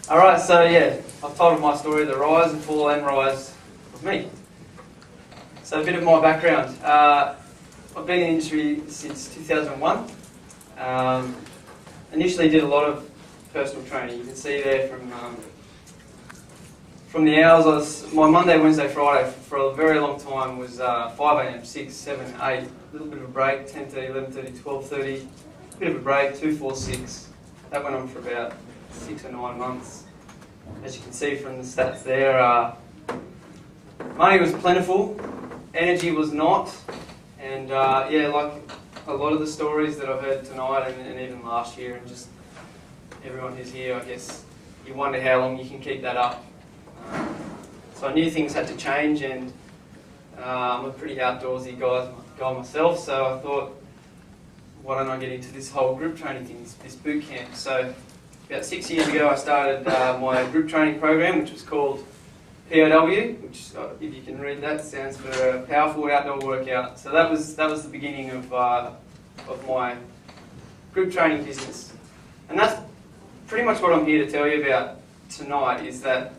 Alright, so yeah, I've told my story, the rise and fall and rise of me. So a bit of my background. I've been in the industry since 2001. Initially did a lot of personal training. You can see there from the hours, my Monday, Wednesday, Friday for a very long time was 5 a.m, 6, 7, 8, a little bit of a break, 10:30, 11:30, 12:30, a bit of a break, 2, 4, 6. That went on for about 6 or 9 months. As you can see from the stats there, money was plentiful, energy was not, and yeah, like a lot of the stories that I've heard tonight and even last year, and just everyone who's here, I guess you wonder how long you can keep that up. So I knew things had to change, and I'm a pretty outdoorsy guy myself, so I thought, why don't I get into this whole group training thing, this boot camp. So about 6 years ago I started my group training program, which was called POW, which if you can read that, stands for a Powerful Outdoor Workout. So that was the beginning of my group training business. And that's pretty much what I'm here to tell you about tonight, is that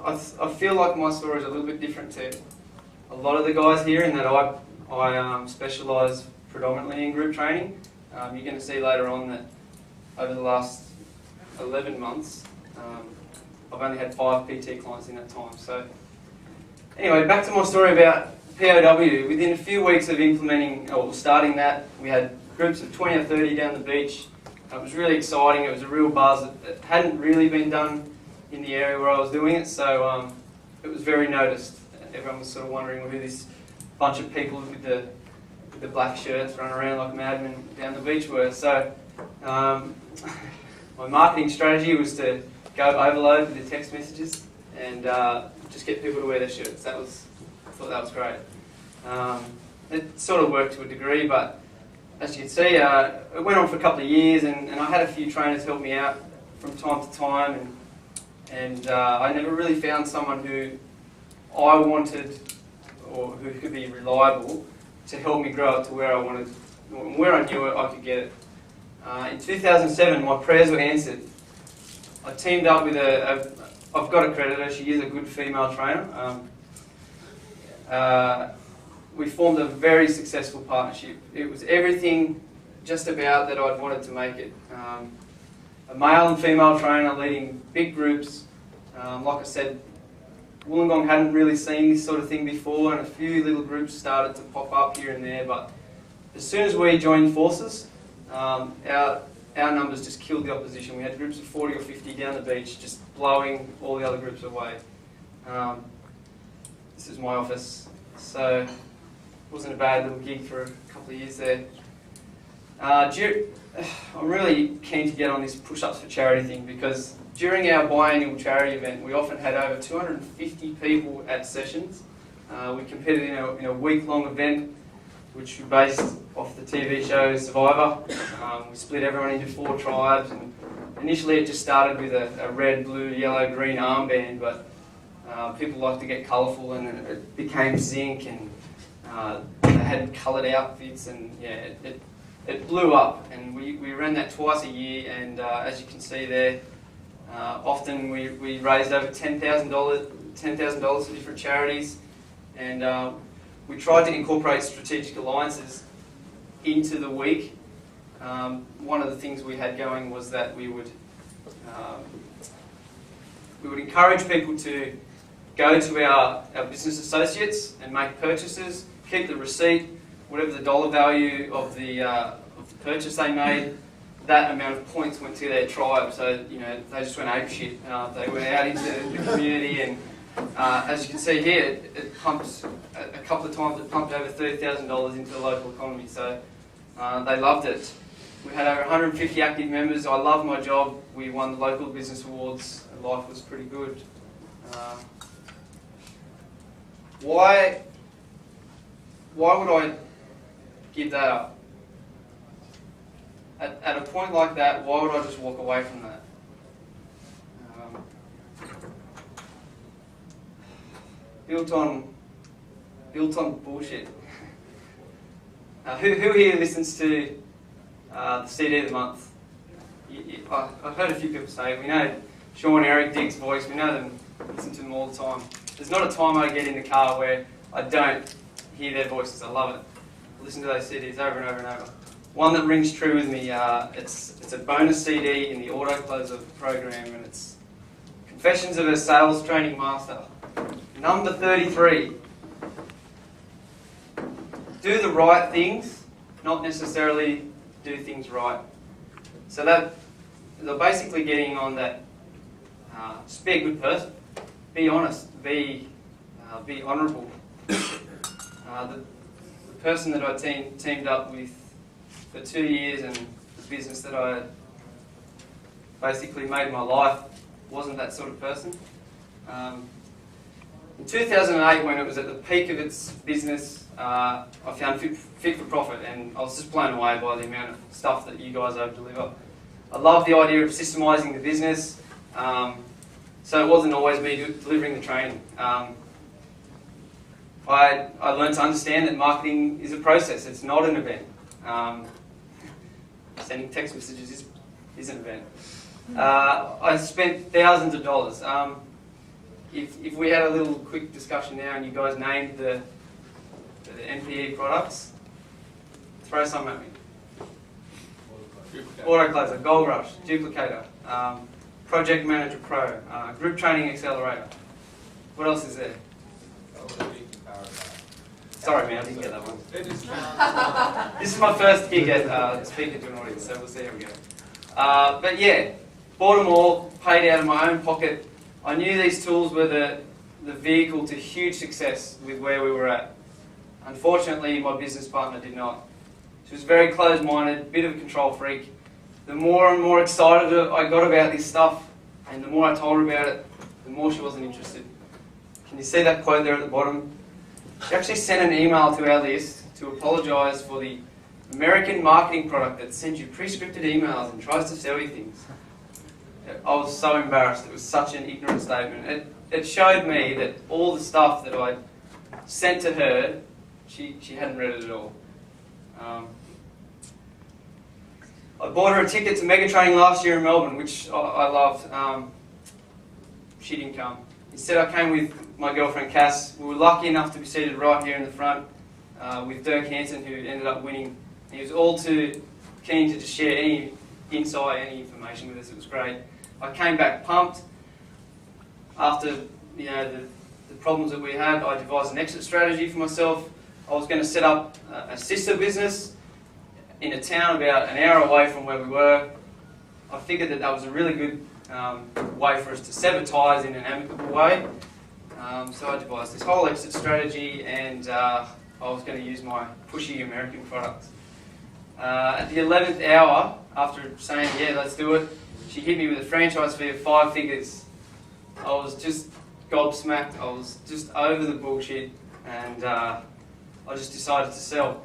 I feel like my story is a little bit different to a lot of the guys here, in that I specialise predominantly in group training. You're going to see later on that over the last 11 months, I've only had 5 PT clients in that time. So anyway, back to my story about POW. Within a few weeks of implementing or starting that, we had groups of 20 or 30 down the beach. It was really exciting. It was a real buzz. It hadn't really been done in the area where I was doing it, so it was very noticed. Everyone was sort of wondering who this bunch of people with the black shirts running around like madmen down the beach were. So my marketing strategy was to go overload with the text messages and just get people to wear their shirts. I thought that was great. It sort of worked to a degree, but as you can see, it went on for a couple of years, and I had a few trainers help me out from time to time, and I never really found someone who I wanted or who could be reliable to help me grow up to where I wanted, where I knew I could get it. In 2007, my prayers were answered. I teamed up with I've got a creditor, she is a good female trainer. We formed a very successful partnership. It was everything just about that I'd wanted to make it. A male and female trainer leading big groups. Like I said, Wollongong hadn't really seen this sort of thing before, and a few little groups started to pop up here and there, but as soon as we joined forces, our numbers just killed the opposition. We had groups of 40 or 50 down the beach, just blowing all the other groups away. This is my office, so it wasn't a bad little gig for a couple of years there. I'm really keen to get on this push-ups for charity thing, because during our biannual charity event, we often had over 250 people at sessions. We competed in a week-long event, which we based off the TV show Survivor. We split everyone into 4 tribes, and initially it just started with a red, blue, yellow, green armband, but people like to get colourful, and it became zinc, and they had coloured outfits, and yeah, it blew up, and we ran that twice a year, and as you can see there, often we raised over $10,000 for different charities, and we tried to incorporate strategic alliances into the week. One of the things we had going was that we would encourage people to go to our business associates and make purchases, keep the receipt, whatever the dollar value of the purchase they made, that amount of points went to their tribe. So they just went apeshit. They went out into the community, and as you can see here, it pumped a couple of times. It pumped over $30,000 into the local economy. So they loved it. We had over 150 active members. I loved my job. We won the local business awards, and life was pretty good. Why would I give that up? At a point like that, why would I just walk away from that? Built on bullshit. Who here listens to the CD of the month? I've heard a few people say, we know Sean Eric Diggs' voice. We know them, listen to them all the time. There's not a time I get in the car where I don't hear their voices. I love it. I listen to those CDs over and over and over. One that rings true with me, it's a bonus CD in the auto closer program, and it's Confessions of a Sales Training Master. Number 33. Do the right things, not necessarily do things right. So that they're basically getting on that. Just be a good person. Be honest. Be honourable. The person that I teamed up with for 2 years and the business that I basically made my life wasn't that sort of person. In 2008, when it was at the peak of its business, I found Fit for Profit, and I was just blown away by the amount of stuff that you guys over-deliver. I love the idea of systemising the business, so it wasn't always me delivering the training. I learned to understand that marketing is a process, it's not an event. Sending text messages is an event. I spent thousands of dollars. If we had a little quick discussion now and you guys named the NPE products, throw some at me. Autocloser, Gold Rush, Duplicator, Project Manager Pro, Group Training Accelerator. What else is there? Sorry man, I didn't get that one. This is my first gig at speaking to an audience, so we'll see how we go. But yeah, bought them all, paid out of my own pocket. I knew these tools were the vehicle to huge success with where we were at. Unfortunately, my business partner did not. She was very closed-minded, bit of a control freak. The more and more excited I got about this stuff, and the more I told her about it, the more she wasn't interested. Can you see that quote there at the bottom? She actually sent an email to our list to apologise for the American marketing product that sends you pre-scripted emails and tries to sell you things. I was so embarrassed. It was such an ignorant statement. It showed me that all the stuff that I sent to her, she hadn't read it at all. I bought her a ticket to Mega Training last year in Melbourne, which I loved. She didn't come. Instead, I came with my girlfriend Cass. We were lucky enough to be seated right here in the front with Dirk Hansen, who ended up winning. He was all too keen to just share any insight, any information with us. It was great. I came back pumped. After the problems that we had, I devised an exit strategy for myself. I was going to set up a sister business in a town about an hour away from where we were. I figured that was a really good way for us to sever ties in an amicable way. So I devised this whole exit strategy, and I was going to use my pushy American product. At the 11th hour, after saying, yeah, let's do it, she hit me with a franchise fee of 5 figures. I was just gobsmacked. I was just over the bullshit, and I just decided to sell.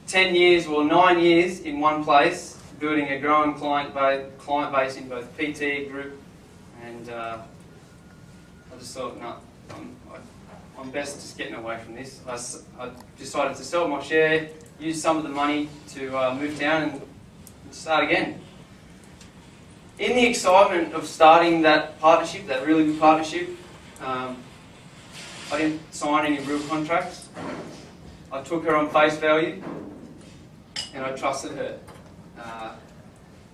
10 years or 9 years in one place, building a growing client base in both PT, group, and I just thought, no, I'm best just getting away from this. I decided to sell my share, use some of the money to move down and start again. In the excitement of starting that partnership, that really good partnership, I didn't sign any real contracts. I took her on face value, and I trusted her.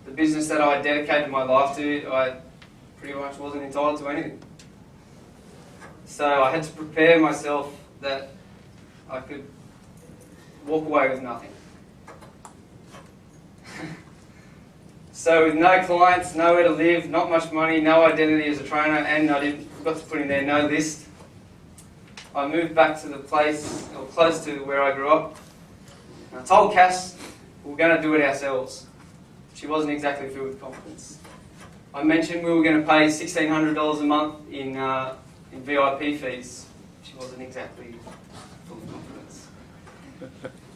The business that I dedicated my life to, I pretty much wasn't entitled to anything. So I had to prepare myself that I could walk away with nothing. So with no clients, nowhere to live, not much money, no identity as a trainer, and I forgot to put in there no list, I moved back to the place, or close to where I grew up. And I told Cass we were going to do it ourselves. She wasn't exactly filled with confidence. I mentioned we were going to pay $1,600 a month in VIP fees. She wasn't exactly full of confidence.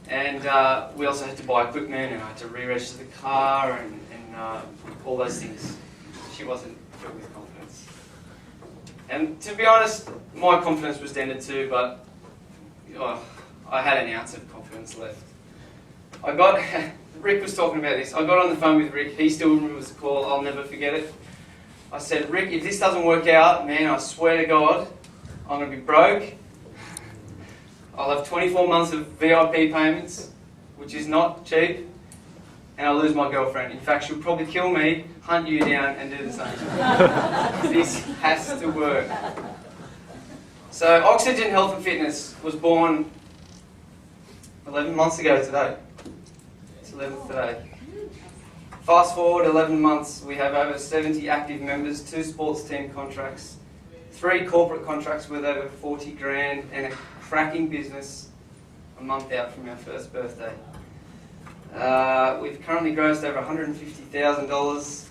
And we also had to buy equipment, and I had to re-register the car, and all those things. She wasn't filled with confidence. And to be honest, my confidence was dented too, but I had an ounce of confidence left. I got Rick was talking about this. I got on the phone with Rick. He still remembers the call. I'll never forget it. I said, Rick, if this doesn't work out, man, I swear to God, I'm going to be broke. I'll have 24 months of VIP payments, which is not cheap, and I'll lose my girlfriend. In fact, she'll probably kill me, hunt you down, and do the same. This has to work. So Oxygen Health and Fitness was born 11 months ago today. It's 11th today. Fast forward 11 months, we have over 70 active members, 2 sports team contracts, 3 corporate contracts with over 40 grand, and a cracking business a month out from our first birthday. We've currently grossed over $150,000,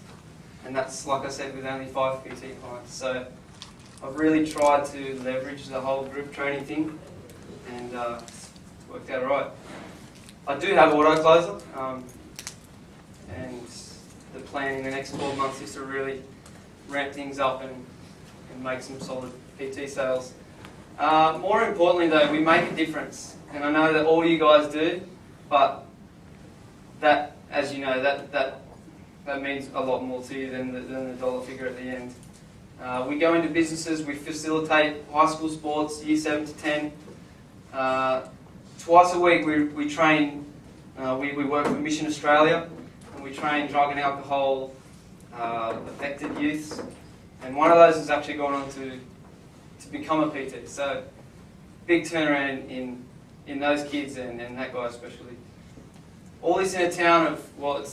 and that's, like I said, with only 5 PT clients. So I've really tried to leverage the whole group training thing, and it's worked out alright. I do have auto closer, and the plan in the next 12 months is to really ramp things up and make some solid PT sales. More importantly though, we make a difference, and I know that all you guys do, but that, as you know, that means a lot more to you than the dollar figure at the end. We go into businesses, we facilitate high school sports, year 7 to 10. Twice a week we train, we work with Mission Australia, and we train drug and alcohol affected youths. And one of those has actually gone on to become a PT. So big turnaround in those kids and that guy especially. All this in a town of, well,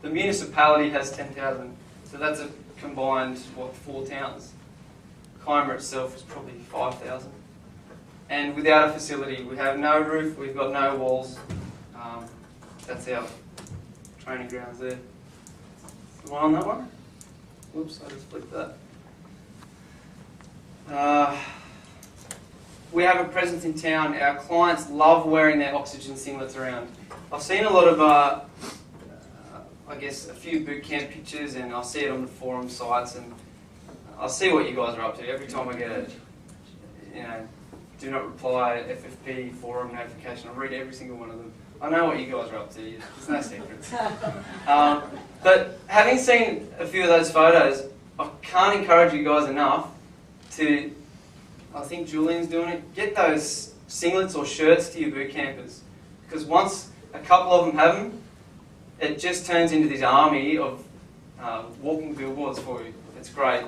the municipality has 10,000. So that's a combined, 4 towns. Climber itself is probably 5,000. And without a facility, we have no roof, we've got no walls. That's our training grounds there. Am I on that one? Whoops, I just flipped that. We have a presence in town. Our clients love wearing their oxygen singlets around. I've seen a lot of, I guess, a few boot camp pictures, and I'll see it on the forum sites, and I'll see what you guys are up to. Every time I get a, do not reply FFP forum notification, I read every single one of them. I know what you guys are up to. There's no secrets. But having seen a few of those photos, I can't encourage you guys enough to, I think Julian's doing it, get those singlets or shirts to your boot campers. Because once a couple of them have them, it just turns into this army of walking billboards for you. It's great.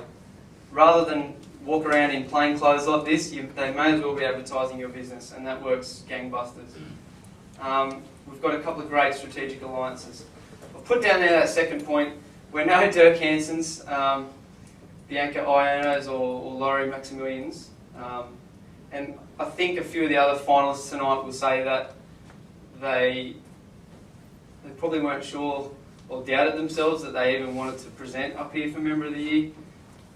Rather than walk around in plain clothes like this, they may as well be advertising your business, and that works gangbusters. We've got a couple of great strategic alliances. I'll put down there that second point. We're no Dirk Hansons, Bianca Ionos or Laurie Maximilians. And I think a few of the other finalists tonight will say that they probably weren't sure or doubted themselves that they even wanted to present up here for Member of the Year.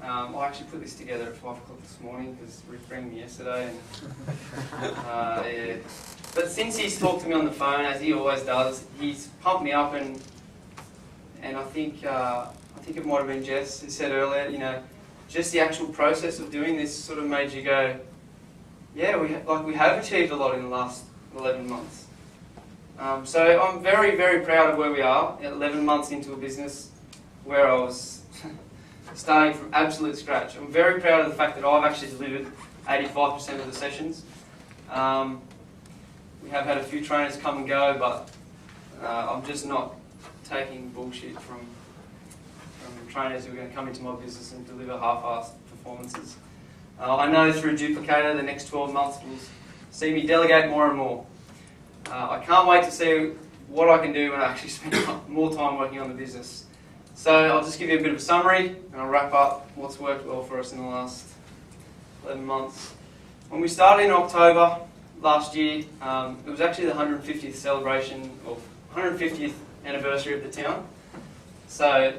I actually put this together at 5 o'clock this morning because Rick rang me yesterday. And, yeah. But since he's talked to me on the phone, as he always does, he's pumped me up, and I think it might have been Jess who said earlier, just the actual process of doing this sort of made you go, yeah, we have achieved a lot in the last 11 months. So I'm very, very proud of where we are, 11 months into a business where I was starting from absolute scratch. I'm very proud of the fact that I've actually delivered 85% of the sessions. We have had a few trainers come and go, but I'm just not taking bullshit from trainers who are going to come into my business and deliver half-assed performances. I know through Duplicator the next 12 months will see me delegate more and more. I can't wait to see what I can do when I actually spend more time working on the business. So I'll just give you a bit of a summary, and I'll wrap up what's worked well for us in the last 11 months. When we started in October last year, it was actually the 150th celebration of 150th anniversary of the town. So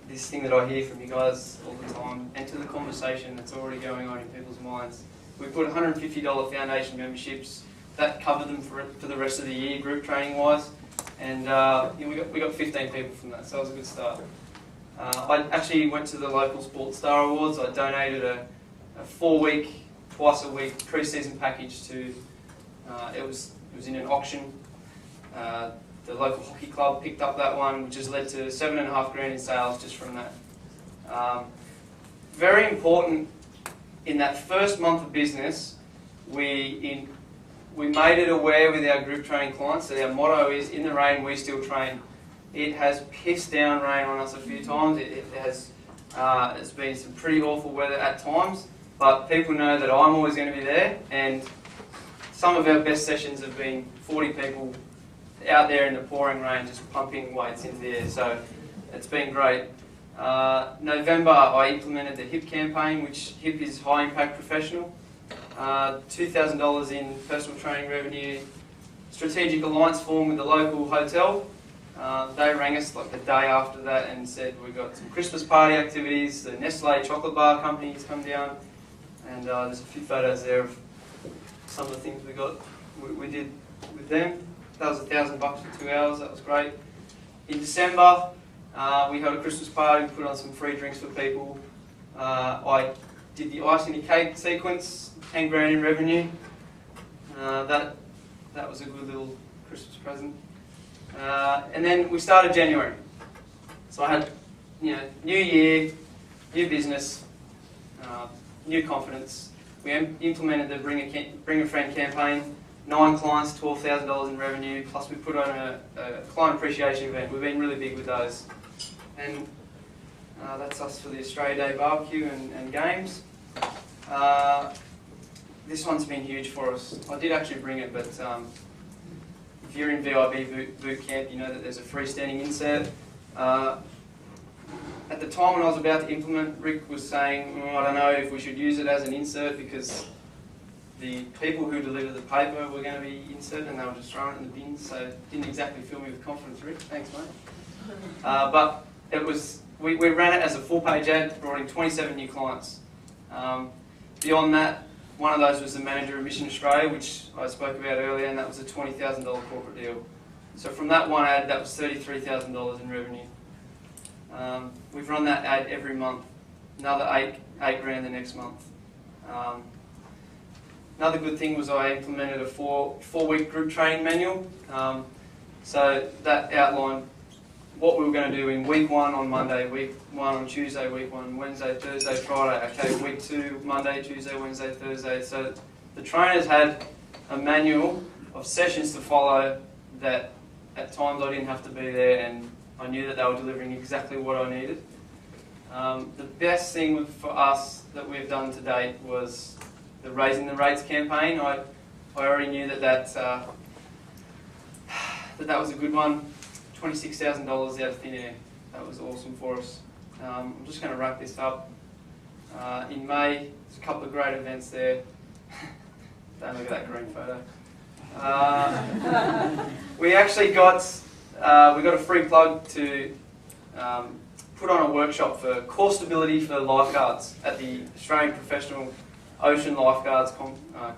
this thing that I hear from you guys all the time, enter the conversation that's already going on in people's minds. We put $150 foundation memberships. That covered them for the rest of the year, group training wise, and we got 15 people from that, so it was a good start. I actually went to the local Sports Star Awards. I donated a 4-week, twice a week pre-season package to. It was in an auction. The local hockey club picked up that one, which has led to $7,500 in sales just from that. Very important, in that first month of business, we made it aware with our group training clients that our motto is, in the rain we still train. It has pissed down rain on us a few times. It's been some pretty awful weather at times, but people know that I'm always going to be there, and some of our best sessions have been 40 people out there in the pouring rain just pumping weights into the air, so it's been great. November I implemented the HIP campaign, which HIP is High Impact Professional. $2,000 in personal training revenue. Strategic alliance formed with the local hotel. They rang us like the day after that and said we got some Christmas party activities, the Nestle chocolate bar company's come down, and there's a few photos there of some of the things we did with them. That was $1,000 for 2 hours, that was great. In December, we held a Christmas party, put on some free drinks for people. I did the icing the cake sequence, $10,000 in revenue. That was a good little Christmas present. And then we started January. So I had, new year, new business, new confidence. We implemented the Bring a Friend campaign. 9 clients, $12,000 in revenue, plus we put on a client appreciation event. We've been really big with those. And that's us for the Australia Day barbecue and games. This one's been huge for us. I did actually bring it, but if you're in VIB boot camp, you know that there's a freestanding insert. At the time when I was about to implement, Rick was saying, I don't know if we should use it as an insert because the people who deliver the paper were going to be inserted and they were just throwing it in the bins, so it didn't exactly fill me with confidence, Rick. Thanks, mate. But it was, we ran it as a full-page ad, brought in 27 new clients. Beyond that, one of those was the manager of Mission Australia, which I spoke about earlier, and that was a $20,000 corporate deal. So from that one ad, that was $33,000 in revenue. We've run that ad every month. Another $8,000 the next month. Another good thing was I implemented a four-week group training manual. So that outlined what we were going to do in week 1 on Monday, week 1 on Tuesday, week 1 Wednesday, Thursday, Friday. Okay, week 2 Monday, Tuesday, Wednesday, Thursday. So the trainers had a manual of sessions to follow that at times I didn't have to be there, and I knew that they were delivering exactly what I needed. The best thing for us that we've done to date was the Raising the Rates campaign. I already knew that was a good one. $26,000 out of thin air. That was awesome for us. I'm just going to wrap this up. In May, there's a couple of great events there. Don't look at that green photo. We actually got a free plug to put on a workshop for core stability for lifeguards at the Australian Professional Ocean Lifeguards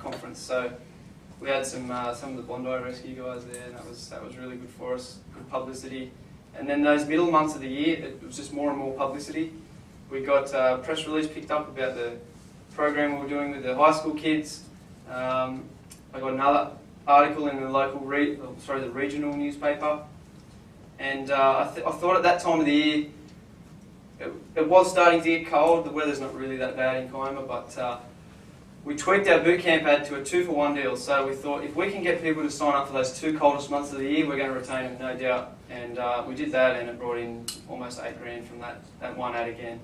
Conference. So we had some of the Bondi Rescue guys there, and that was really good for us, good publicity. And then those middle months of the year, it was just more and more publicity. We got a press release picked up about the program we were doing with the high school kids. I got another article in the local, the regional newspaper. And I thought at that time of the year, it was starting to get cold. The weather's not really that bad in Kiama, but we tweaked our boot camp ad to a 2-for-1 deal. So we thought if we can get people to sign up for those 2 coldest months of the year, we're going to retain them, no doubt. And we did that, and it brought in almost $8,000 from that one ad again.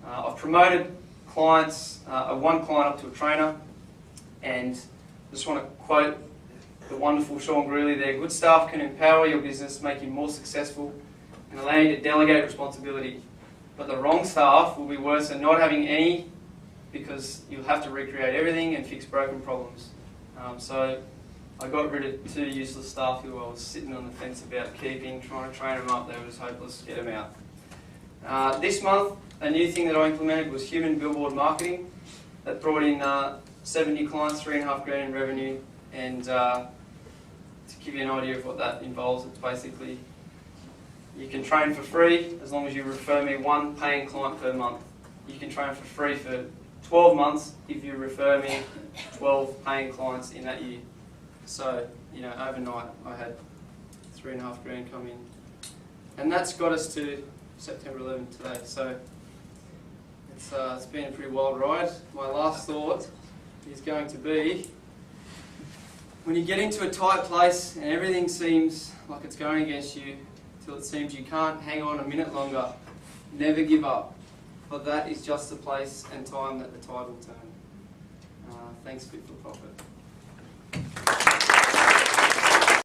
I've promoted clients, one client up to a trainer, and just want to quote the wonderful Sean Greeley there. Good staff can empower your business, make you more successful, and allow you to delegate responsibility. But the wrong staff will be worse than not having any, because you'll have to recreate everything and fix broken problems. So I got rid of 2 useless staff who I was sitting on the fence about keeping, trying to train them up. They were just hopeless. Get them out. This month, a new thing that I implemented was human billboard marketing. That brought in 7 new clients, $3,500 in revenue. And to give you an idea of what that involves, it's basically you can train for free as long as you refer me 1 paying client per month. You can train for free for 12 months if you refer me 12 paying clients in that year. So, overnight I had 3.5 grand come in. And that's got us to September 11th today. So it's been a pretty wild ride. My last thought is going to be, when you get into a tight place and everything seems like it's going against you, till it seems you can't hang on a minute longer, never give up. But that is just the place and time that the tide will turn. Thanks, Fit for Profit.